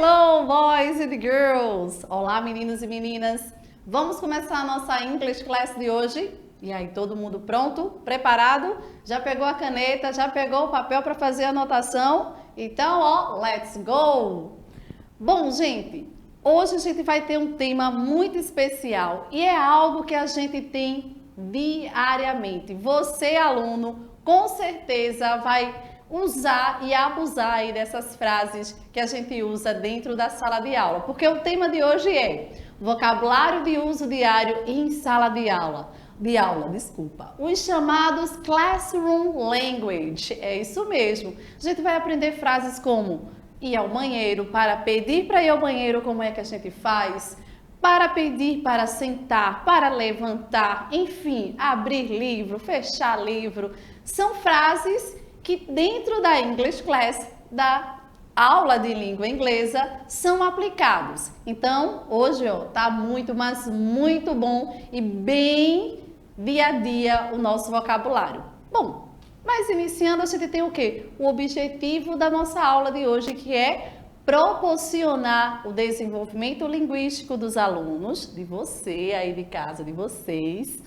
Hello, boys and girls! Olá, meninos e meninas! Vamos começar a nossa English Class de hoje? E aí, todo mundo pronto? Preparado? Já pegou a caneta? Já pegou o papel para fazer a anotação? Então, ó, let's go! Bom, gente, hoje a gente vai ter um tema muito especial e é algo que a gente tem diariamente. Você, aluno, com certeza vai usar e abusar aí dessas frases que a gente usa dentro da sala de aula, porque o tema de hoje é vocabulário de uso diário em sala de aula. Os chamados classroom language. É isso mesmo. A gente vai aprender frases como ir ao banheiro, para pedir para ir ao banheiro, como é que a gente faz? Para pedir para sentar, para levantar, enfim, abrir livro, fechar livro. São frases que dentro da English Class, da aula de língua inglesa, são aplicados. Então, hoje, ó, tá muito, mas muito bom e bem dia a dia o nosso vocabulário. Bom, mas iniciando, a gente tem o quê? O objetivo da nossa aula de hoje, que é proporcionar o desenvolvimento linguístico dos alunos, de você aí de casa, de vocês,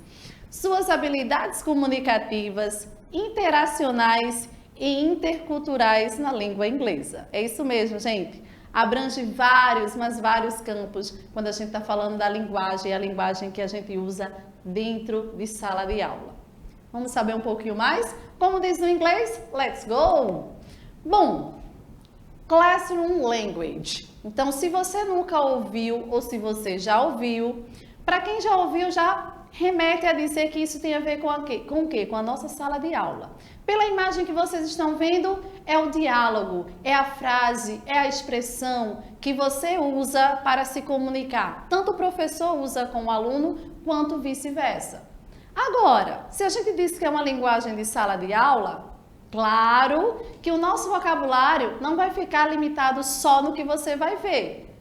suas habilidades comunicativas, interacionais e interculturais na língua inglesa. É isso mesmo, gente. Abrange vários, mas vários campos quando a gente está falando da linguagem, a linguagem que a gente usa dentro de sala de aula. Vamos saber um pouquinho mais? Como diz no inglês? Let's go! Bom, classroom language. Então, se você nunca ouviu ou se você já ouviu, para quem já ouviu, já remete a dizer que isso tem a ver com o quê? Com a nossa sala de aula. Pela imagem que vocês estão vendo, é o diálogo, é a frase, é a expressão que você usa para se comunicar. Tanto o professor usa com o aluno, quanto vice-versa. Agora, se a gente diz que é uma linguagem de sala de aula, claro que o nosso vocabulário não vai ficar limitado só no que você vai ver,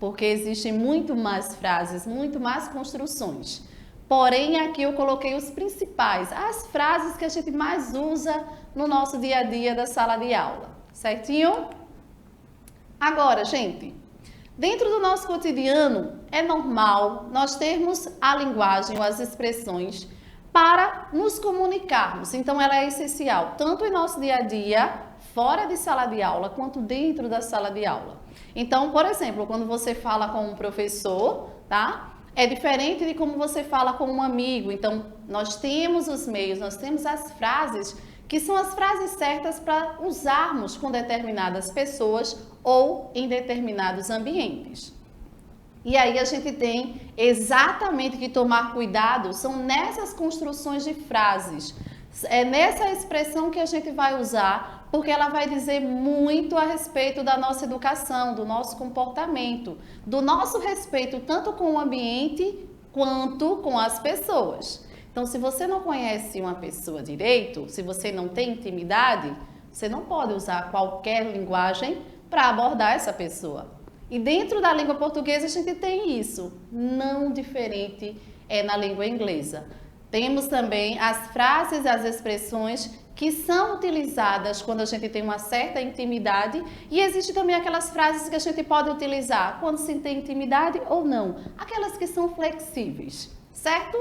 porque existem muito mais frases, muito mais construções. Porém, aqui eu coloquei os principais, as frases que a gente mais usa no nosso dia a dia da sala de aula, certinho? Agora, gente, dentro do nosso cotidiano, é normal nós termos a linguagem ou as expressões para nos comunicarmos. Então, ela é essencial, tanto em nosso dia a dia, fora de sala de aula, quanto dentro da sala de aula. Então, por exemplo, quando você fala com um professor, tá? É diferente de como você fala com um amigo. Então, nós temos os meios, nós temos as frases, que são as frases certas para usarmos com determinadas pessoas ou em determinados ambientes. E aí a gente tem exatamente que tomar cuidado, são nessas construções de frases, é nessa expressão que a gente vai usar, porque ela vai dizer muito a respeito da nossa educação, do nosso comportamento, do nosso respeito tanto com o ambiente quanto com as pessoas. Então, se você não conhece uma pessoa direito, se você não tem intimidade, você não pode usar qualquer linguagem para abordar essa pessoa. E dentro da língua portuguesa a gente tem isso, não diferente é na língua inglesa. Temos também as frases, as expressões que são utilizadas quando a gente tem uma certa intimidade e existe também aquelas frases que a gente pode utilizar quando se tem intimidade ou não, aquelas que são flexíveis, certo?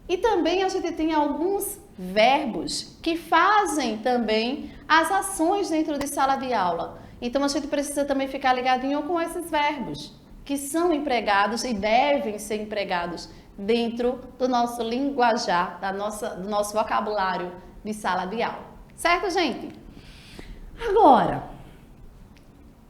E também a gente tem alguns verbos que fazem também as ações dentro de sala de aula. Então a gente precisa também ficar ligadinho com esses verbos que são empregados e devem ser empregados dentro do nosso linguajar, do nosso vocabulário de sala de aula. Certo, gente? Agora,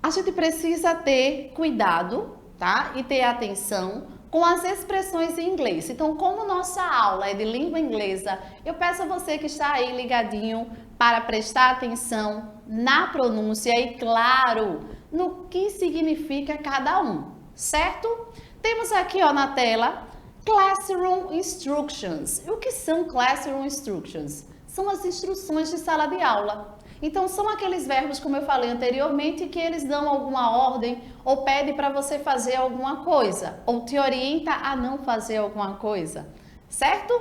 a gente precisa ter cuidado, tá? E ter atenção com as expressões em inglês. Então, como nossa aula é de língua inglesa, eu peço a você que está aí ligadinho para prestar atenção na pronúncia e, claro, no que significa cada um, certo? Temos aqui, ó, na tela, Classroom Instructions. E o que são Classroom Instructions? São as instruções de sala de aula. Então, são aqueles verbos, como eu falei anteriormente, que eles dão alguma ordem ou pedem para você fazer alguma coisa, ou te orienta a não fazer alguma coisa, certo?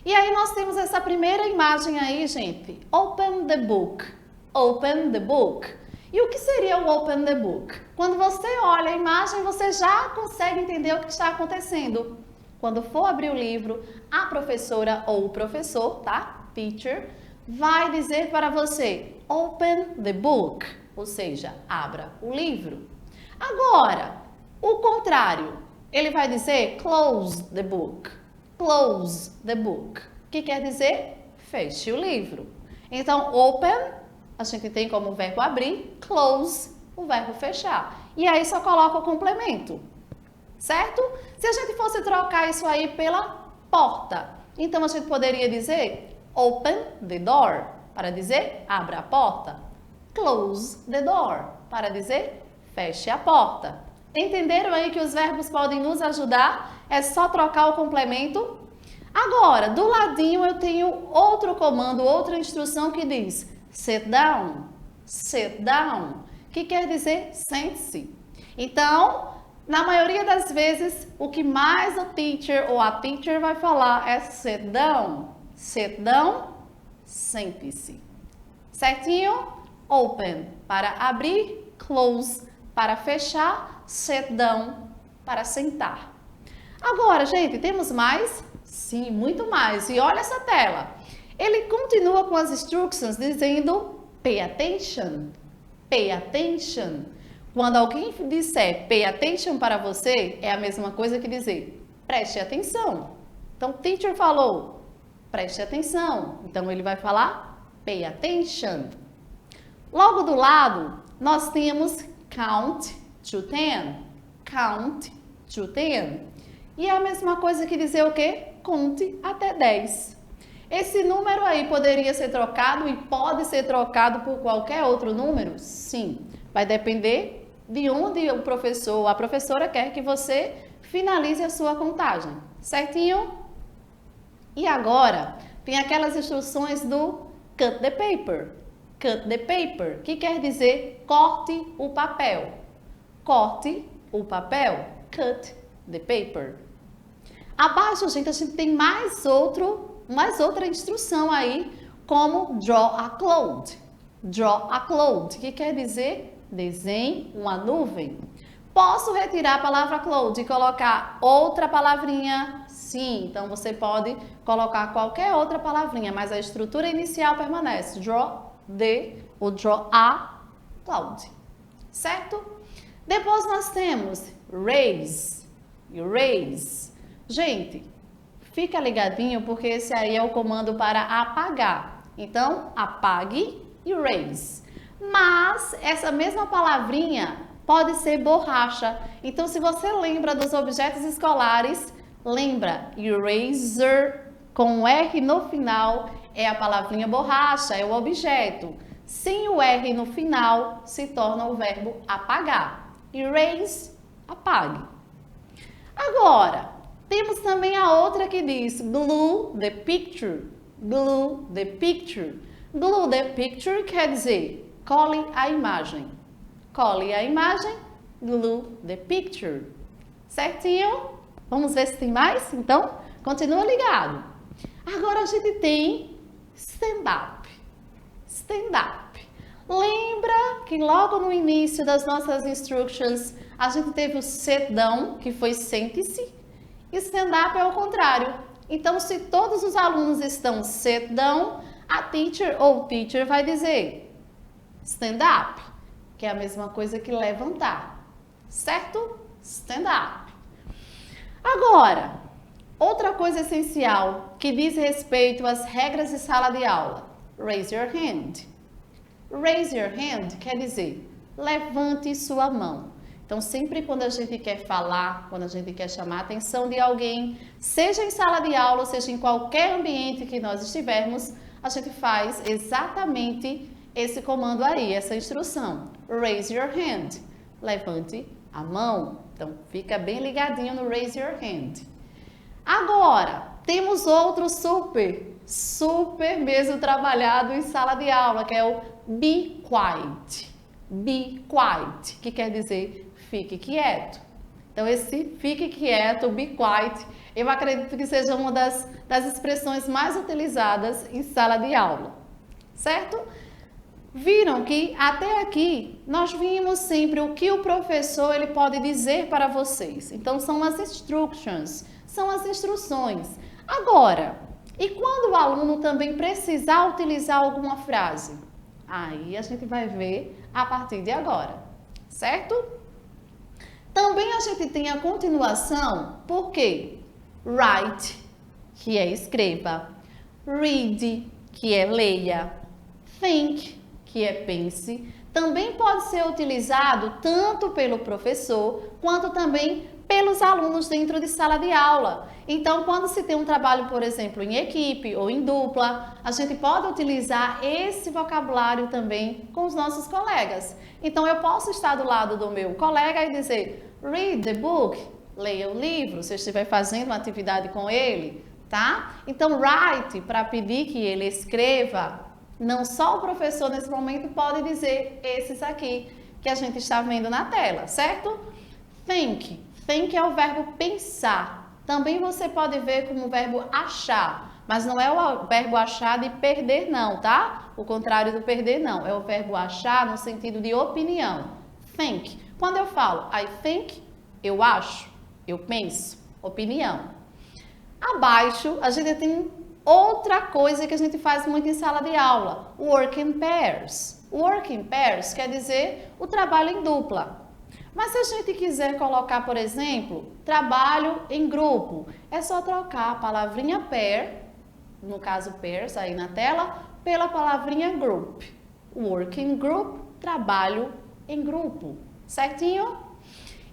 E aí nós temos essa primeira imagem aí, gente. Open the book. Open the book. E o que seria o open the book? Quando você olha a imagem, você já consegue entender o que está acontecendo. Quando for abrir o livro, a professora ou o professor, tá? Teacher, vai dizer para você, open the book, ou seja, abra o livro. Agora, o contrário, ele vai dizer close the book, close the book, que quer dizer feche o livro. Então, open, a gente tem como verbo abrir, close, o verbo fechar. E aí só coloca o complemento, certo? Se a gente fosse trocar isso aí pela porta, então a gente poderia dizer open the door, para dizer abra a porta. Close the door, para dizer feche a porta. Entenderam aí que os verbos podem nos ajudar? É só trocar o complemento. Agora, do ladinho eu tenho outro comando, outra instrução que diz sit down, que quer dizer sente-se. Então, na maioria das vezes, o que mais o teacher ou a teacher vai falar é sit down, sente-se. Certinho? Open para abrir, close para fechar, sit down para sentar. Agora, gente, temos mais? Sim, muito mais. E olha essa tela. Ele continua com as instructions dizendo pay attention, pay attention. Quando alguém disser pay attention para você, é a mesma coisa que dizer preste atenção. Então, teacher falou preste atenção. Então, ele vai falar pay attention. Logo do lado, nós temos count to 10. Count to 10. E é a mesma coisa que dizer o quê? Conte até 10. Esse número aí poderia ser trocado e pode ser trocado por qualquer outro número? Sim. Vai depender de onde o professor ou a professora quer que você finalize a sua contagem. Certinho? E agora, tem aquelas instruções do cut the paper. Cut the paper, que quer dizer corte o papel. Corte o papel. Cut the paper. Abaixo, gente, a gente tem mais outra instrução aí, como draw a cloud. Draw a cloud, que quer dizer desenhe uma nuvem. Posso retirar a palavra cloud e colocar outra palavrinha? Sim, então você pode colocar qualquer outra palavrinha, mas a estrutura inicial permanece. Draw the ou draw a cloud. Certo? Depois nós temos raise. Erase. Gente, fica ligadinho porque esse aí é o comando para apagar. Então, apague, erase. Mas essa mesma palavrinha pode ser borracha. Então, se você lembra dos objetos escolares, lembra eraser com R no final é a palavrinha borracha, é o objeto. Sem o R no final se torna o verbo apagar. Erase, apague. Agora, temos também a outra que diz glue the picture. Glue the picture. Glue the picture quer dizer cole a imagem. Cole a imagem, glue the picture. Certinho? Vamos ver se tem mais? Então, continua ligado. Agora a gente tem stand-up. Stand-up. Lembra que logo no início das nossas instructions a gente teve o sit down, que foi sente-se, e stand-up é o contrário. Então, se todos os alunos estão sit down, a teacher ou teacher vai dizer stand-up, que é a mesma coisa que levantar, certo? Stand-up. Agora, outra coisa essencial que diz respeito às regras de sala de aula. Raise your hand. Raise your hand quer dizer levante sua mão. Então, sempre quando a gente quer falar, quando a gente quer chamar a atenção de alguém, seja em sala de aula, seja em qualquer ambiente que nós estivermos, a gente faz exatamente esse comando aí, essa instrução. Raise your hand. Levante a mão. Então, fica bem ligadinho no raise your hand. Agora, temos outro super mesmo trabalhado em sala de aula, que é o be quiet. Be quiet, que quer dizer fique quieto. Então, esse fique quieto, be quiet, eu acredito que seja uma das expressões mais utilizadas em sala de aula, certo? Viram que até aqui nós vimos sempre o que o professor ele pode dizer para vocês. Então são as instructions, são as instruções. Agora, e quando o aluno também precisar utilizar alguma frase? Aí a gente vai ver a partir de agora, certo? Também a gente tem a continuação, por quê? Write, que é escreva. Read, que é leia. Think, que é pense. Também pode ser utilizado tanto pelo professor, quanto também pelos alunos dentro de sala de aula. Então, quando se tem um trabalho, por exemplo, em equipe ou em dupla, a gente pode utilizar esse vocabulário também com os nossos colegas. Então, eu posso estar do lado do meu colega e dizer, read the book, leia o livro, se eu estiver fazendo uma atividade com ele, tá? Então, write, para pedir que ele escreva, não só o professor nesse momento pode dizer esses aqui que a gente está vendo na tela, certo? Think. Think é o verbo pensar. Também você pode ver como o verbo achar, mas não é o verbo achar de perder não, tá? O contrário do perder não, é o verbo achar no sentido de opinião. Think. Quando eu falo I think, eu acho, eu penso, opinião. Abaixo, a gente tem outra coisa que a gente faz muito em sala de aula, work in pairs. Work in pairs quer dizer o trabalho em dupla. Mas se a gente quiser colocar, por exemplo, trabalho em grupo, é só trocar a palavrinha pair, no caso pairs aí na tela, pela palavrinha group. Work in group, trabalho em grupo, certinho?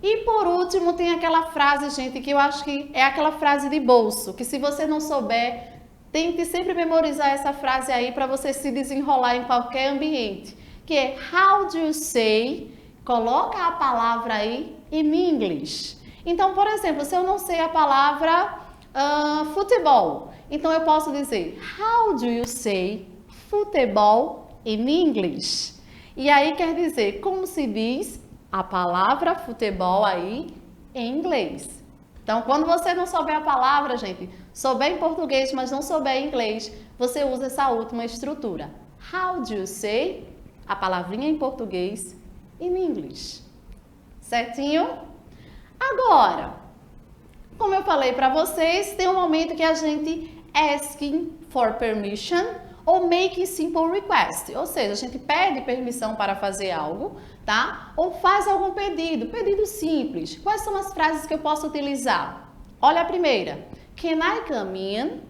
E por último tem aquela frase, gente, que eu acho que é aquela frase de bolso, que se você não souber, tente sempre memorizar essa frase aí para você se desenrolar em qualquer ambiente, que é how do you say, coloca a palavra aí in English. Então, por exemplo, se eu não sei a palavra futebol, então eu posso dizer how do you say futebol in English? E aí quer dizer como se diz a palavra futebol aí em inglês. Então, quando você não souber a palavra, gente, souber em português, mas não souber em inglês, você usa essa última estrutura. How do you say? A palavrinha em português in English. Certinho? Agora, como eu falei para vocês, tem um momento que a gente asking for permission ou making simple request, ou seja, a gente pede permissão para fazer algo, tá? Ou faz algum pedido, pedido simples. Quais são as frases que eu posso utilizar? Olha a primeira. Can I come in?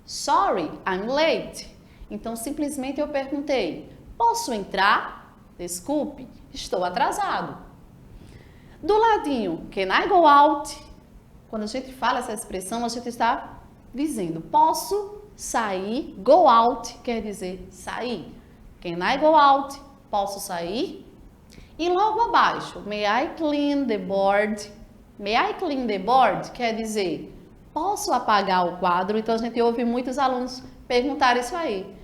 Sorry, I'm late. Então, simplesmente eu perguntei, posso entrar? Desculpe, estou atrasado. Do ladinho, can I go out? Quando a gente fala essa expressão, a gente está dizendo, posso sair, go out quer dizer sair. Can I go out? Posso sair? E logo abaixo, may I clean the board? May I clean the board quer dizer, posso apagar o quadro? Então a gente ouve muitos alunos perguntar isso aí.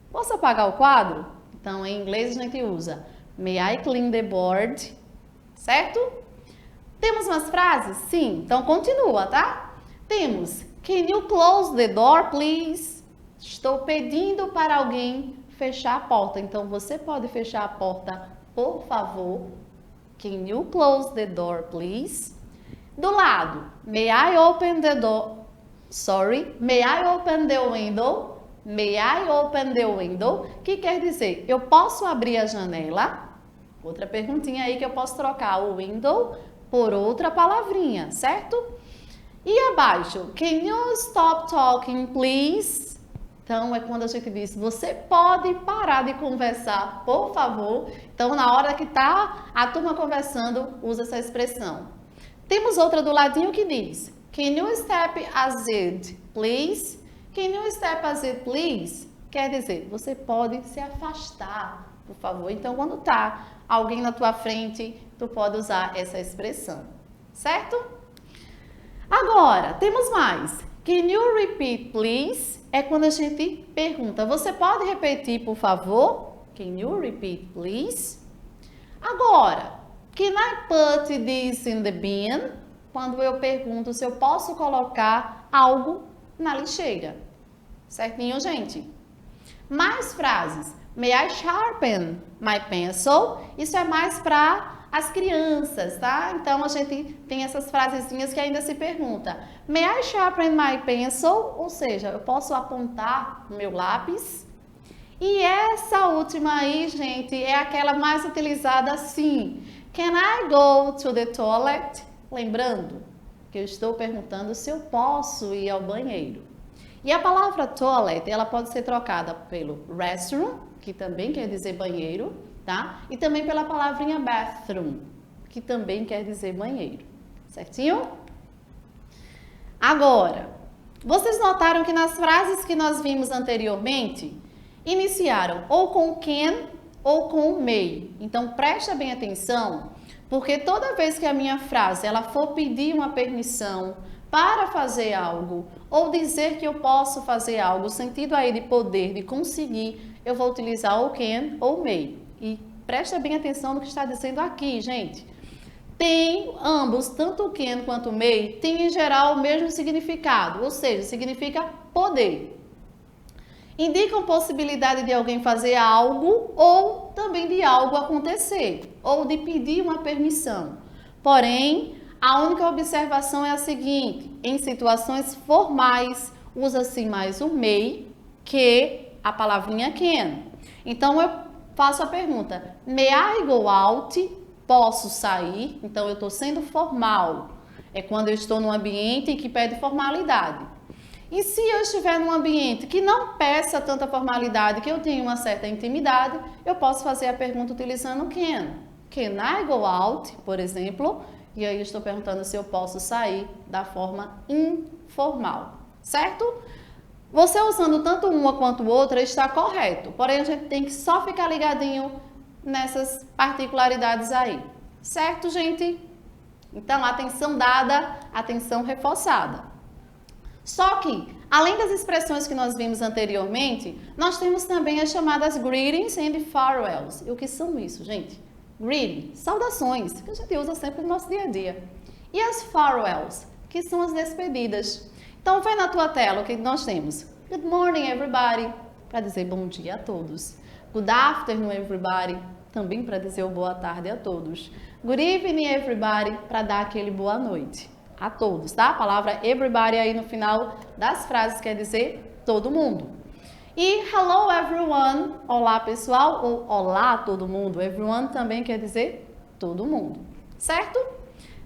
Posso apagar o quadro? Então em inglês a gente usa may I clean the board? Certo? Temos umas frases? Sim. Então continua, tá? Temos can you close the door, please? Estou pedindo para alguém fechar a porta. Então, você pode fechar a porta, por favor. Can you close the door, please? Do lado, may I open the door? Sorry, may I open the window? May I open the window? Que quer dizer, eu posso abrir a janela? Outra perguntinha aí que eu posso trocar o window por outra palavrinha, certo? E abaixo, can you stop talking, please? Então, é quando a gente diz, você pode parar de conversar, por favor. Então, na hora que está a turma conversando, usa essa expressão. Temos outra do ladinho que diz, can you step aside, please? Can you step aside, please? Quer dizer, você pode se afastar, por favor. Então, quando está alguém na tua frente, tu pode usar essa expressão, certo? Agora, temos mais. Can you repeat, please? É quando a gente pergunta, você pode repetir, por favor? Can you repeat, please? Agora, can I put this in the bin? Quando eu pergunto se eu posso colocar algo na lixeira. Certinho, gente? Mais frases. May I sharpen my pencil? Isso é mais para as crianças, tá? Então, a gente tem essas frasezinhas que ainda se pergunta. May I sharpen my pencil? Ou seja, eu posso apontar o meu lápis? E essa última aí, gente, é aquela mais utilizada assim. Can I go to the toilet? Lembrando que eu estou perguntando se eu posso ir ao banheiro. E a palavra toilet, ela pode ser trocada pelo restroom, que também quer dizer banheiro, tá? E também pela palavrinha bathroom, que também quer dizer banheiro. Certinho? Agora, vocês notaram que nas frases que nós vimos anteriormente, iniciaram ou com can ou com may. Então, presta bem atenção, porque toda vez que a minha frase ela for pedir uma permissão para fazer algo ou dizer que eu posso fazer algo, sentido aí de poder, de conseguir, eu vou utilizar ou can ou may. E presta bem atenção no que está dizendo aqui, gente. Tem ambos, tanto o can quanto o may, tem em geral o mesmo significado, ou seja, significa poder. Indicam possibilidade de alguém fazer algo ou também de algo acontecer, ou de pedir uma permissão. Porém, a única observação é a seguinte: em situações formais, usa-se mais o may que a palavrinha can. Então, eu faço a pergunta: May I go out? Posso sair? Então, eu estou sendo formal. É quando eu estou num ambiente que pede formalidade. E se eu estiver num ambiente que não peça tanta formalidade, que eu tenho uma certa intimidade, eu posso fazer a pergunta utilizando can. Can I go out, por exemplo? E aí eu estou perguntando se eu posso sair da forma informal, certo? Você usando tanto uma quanto outra está correto, porém a gente tem que só ficar ligadinho nessas particularidades aí, certo, gente? Então, atenção dada, atenção reforçada. Só que, além das expressões que nós vimos anteriormente, nós temos também as chamadas greetings and farewells. E o que são isso, gente? Greeting, saudações, que a gente usa sempre no nosso dia a dia. E as farewells, que são as despedidas. Então, vê na tua tela o que nós temos. Good morning, everybody, para dizer bom dia a todos. Good afternoon, everybody, também para dizer o boa tarde a todos. Good evening, everybody, para dar aquele boa noite a todos, tá? A palavra everybody aí no final das frases quer dizer todo mundo. E hello, everyone, olá, pessoal, ou olá, todo mundo. Everyone também quer dizer todo mundo, certo?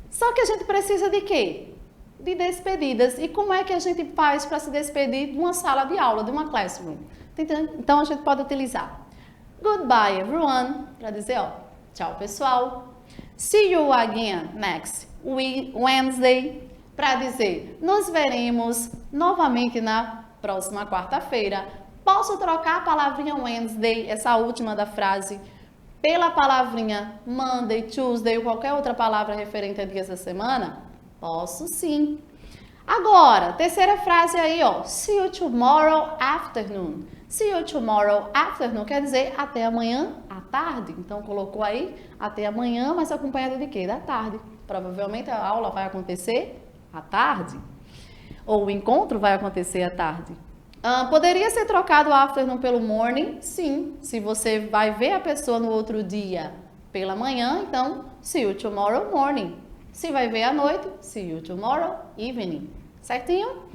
Só que a gente precisa de quê? De despedidas. E como é que a gente faz para se despedir de uma sala de aula, de uma classroom? Então, a gente pode utilizar goodbye, everyone, para dizer, ó, tchau, pessoal. See you again next Wednesday, para dizer, nos veremos novamente na próxima quarta-feira. Posso trocar a palavrinha Wednesday, essa última da frase, pela palavrinha Monday, Tuesday ou qualquer outra palavra referente a dias da semana? Posso sim. Agora, terceira frase aí, ó. See you tomorrow afternoon. See you tomorrow afternoon quer dizer até amanhã à tarde. Então, colocou aí até amanhã, mas acompanhado de quê? Da tarde. Provavelmente a aula vai acontecer à tarde. Ou o encontro vai acontecer à tarde. Poderia ser trocado o afternoon pelo morning? Sim. Se você vai ver a pessoa no outro dia pela manhã, então, see you tomorrow morning. Se vai ver à noite, see you tomorrow evening. Certinho?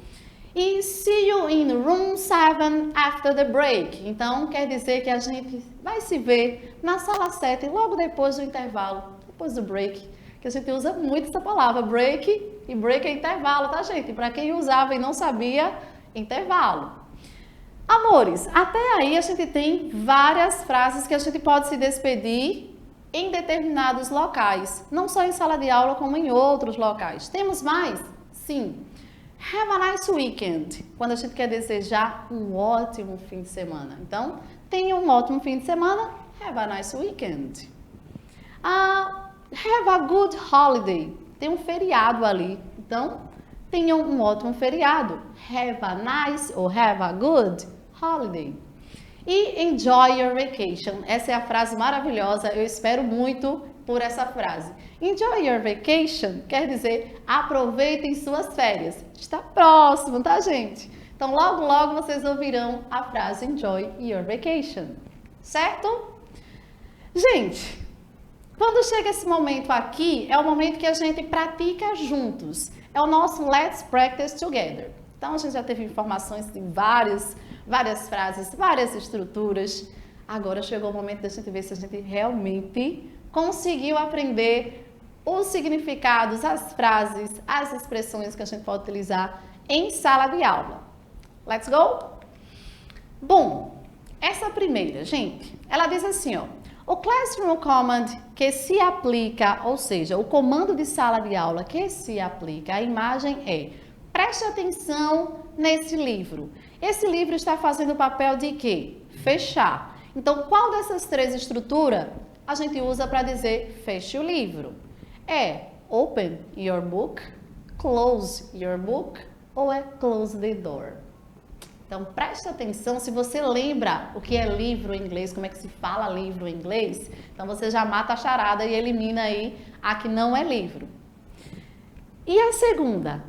E see you in room 7 after the break. Então, quer dizer que a gente vai se ver na sala 7 logo depois do intervalo, depois do break. Que a gente usa muito essa palavra, break, e break é intervalo, tá, gente? Para quem usava e não sabia, intervalo. Amores, até aí a gente tem várias frases que a gente pode se despedir em determinados locais, não só em sala de aula, como em outros locais. Temos mais? Sim. Have a nice weekend, quando a gente quer desejar um ótimo fim de semana. Então, tenha um ótimo fim de semana, have a nice weekend. Have a good holiday, tem um feriado ali. Então, tenham um ótimo feriado, have a nice ou have a good holiday. E enjoy your vacation. Essa é a frase maravilhosa, eu espero muito por essa frase. Enjoy your vacation quer dizer aproveitem suas férias. Está próximo, tá, gente? Então, logo, logo vocês ouvirão a frase enjoy your vacation. certo? Gente, quando chega esse momento aqui, é o momento que a gente pratica juntos. É o nosso Let's Practice Together. Então, a gente já teve informações de várias frases, várias estruturas. Agora chegou o momento da gente ver se a gente realmente conseguiu aprender os significados, as frases, as expressões que a gente pode utilizar em sala de aula. Let's go? Bom, essa primeira, gente, ela diz assim, ó. O Classroom Command que se aplica, ou seja, o comando de sala de aula que se aplica, a imagem é: preste atenção nesse livro. Esse livro está fazendo o papel de quê? Fechar. Então, qual dessas três estruturas a gente usa para dizer feche o livro? É open your book, close your book ou é close the door? Então, preste atenção, se você lembra o que é livro em inglês, como é que se fala livro em inglês, então você já mata a charada e elimina aí a que não é livro. E a segunda?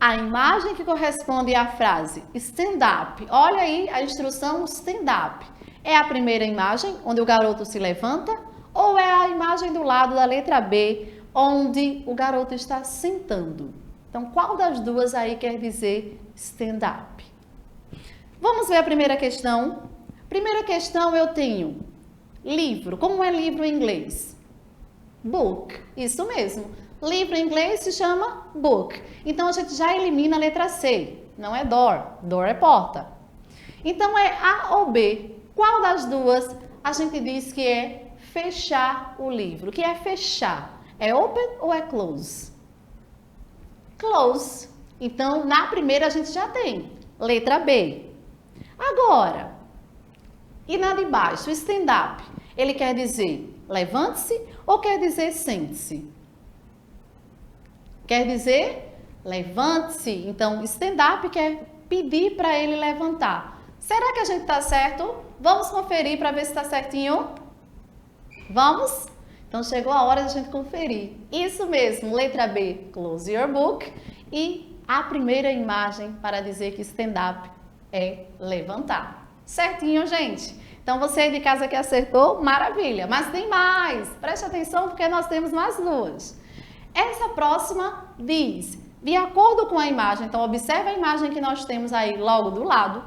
A imagem que corresponde à frase stand up. Olha aí a instrução stand up. É a primeira imagem, onde o garoto se levanta, ou é a imagem do lado da letra B, onde o garoto está sentando? Então, qual das duas aí quer dizer stand up? Vamos ver a primeira questão. Primeira questão eu tenho livro. Como é livro em inglês? Book. Isso mesmo. Livro em inglês se chama book. Então, a gente já elimina a letra C. Não é door. Door é porta. Então, é A ou B. Qual das duas a gente diz que é fechar o livro? O que é fechar? É open ou é close? Close. Então, na primeira a gente já tem letra B. Agora, e na de baixo, stand up, ele quer dizer levante-se ou quer dizer sente-se? Quer dizer levante-se. Então, stand up quer pedir para ele levantar. Será que a gente está certo? Vamos conferir para ver se está certinho? Vamos? Então, chegou a hora de a gente conferir. Isso mesmo, letra B, close your book. E a primeira imagem para dizer que stand up é levantar. Certinho, gente? Então, você aí de casa que acertou, maravilha. Mas tem mais. Preste atenção porque nós temos mais duas. Essa próxima diz, de acordo com a imagem, então observe a imagem que nós temos aí logo do lado.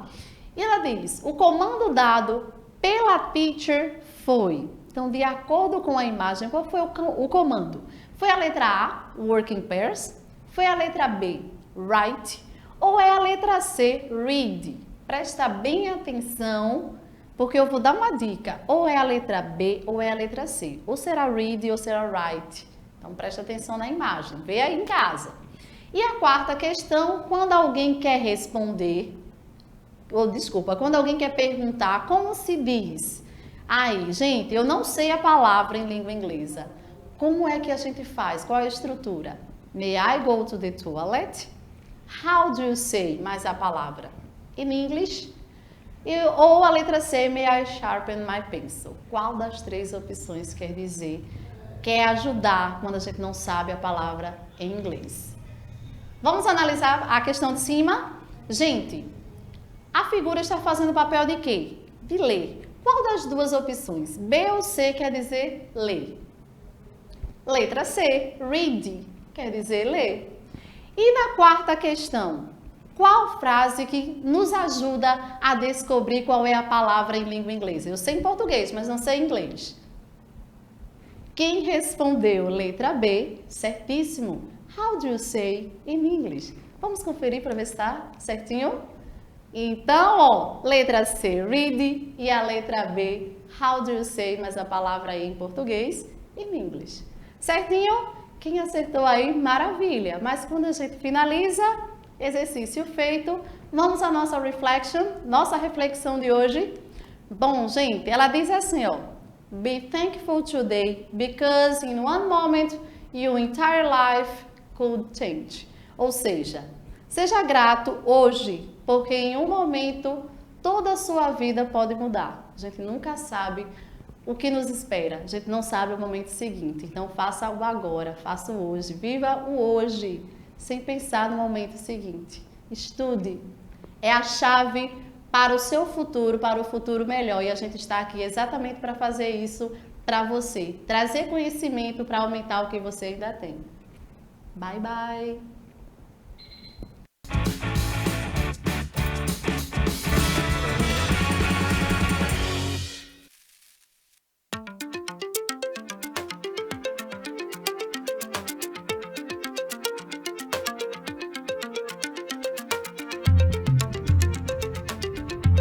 E ela diz, o comando dado pela teacher foi. Então, de acordo com a imagem, qual foi o comando? Foi a letra A, work in pairs? Foi a letra B, write? Ou é a letra C, read? Presta bem atenção, porque eu vou dar uma dica. Ou é a letra B ou é a letra C. Ou será read ou será write. Então, presta atenção na imagem. Vê aí em casa. E a quarta questão, quando alguém quer responder, quando alguém quer perguntar, como se diz? Aí, gente, eu não sei a palavra em língua inglesa. Como é que a gente faz? Qual é a estrutura? May I go to the toilet? How do you say mais a palavra? In English? Ou a letra C, may I sharpen my pencil? Qual das três opções quer dizer? Quer ajudar quando a gente não sabe a palavra em inglês? Vamos analisar a questão de cima? Gente, a figura está fazendo o papel de quê? De ler. Qual das duas opções? B ou C quer dizer ler? Letra C, read, quer dizer ler. E na quarta questão, qual frase que nos ajuda a descobrir qual é a palavra em língua inglesa? Eu sei em português, mas não sei em inglês. Quem respondeu letra B, certíssimo. How do you say in English? Vamos conferir para ver se está certinho? Então, ó, letra C, read, e a letra B, how do you say, mas a palavra aí em português, in English. Certinho? Quem acertou aí, maravilha. Mas quando a gente finaliza, exercício feito, vamos à nossa reflection, nossa reflexão de hoje. Bom, gente, ela diz assim, ó, be thankful today, because in one moment, your entire life could change. Ou seja, seja grato hoje, porque em um momento toda a sua vida pode mudar. A gente nunca sabe o que nos espera, a gente não sabe o momento seguinte. Então faça o agora, faça o hoje, viva o hoje, sem pensar no momento seguinte. Estude, é a chave para o seu futuro, para o futuro melhor. E a gente está aqui exatamente para fazer isso para você. Trazer conhecimento para aumentar o que você ainda tem. Bye, bye!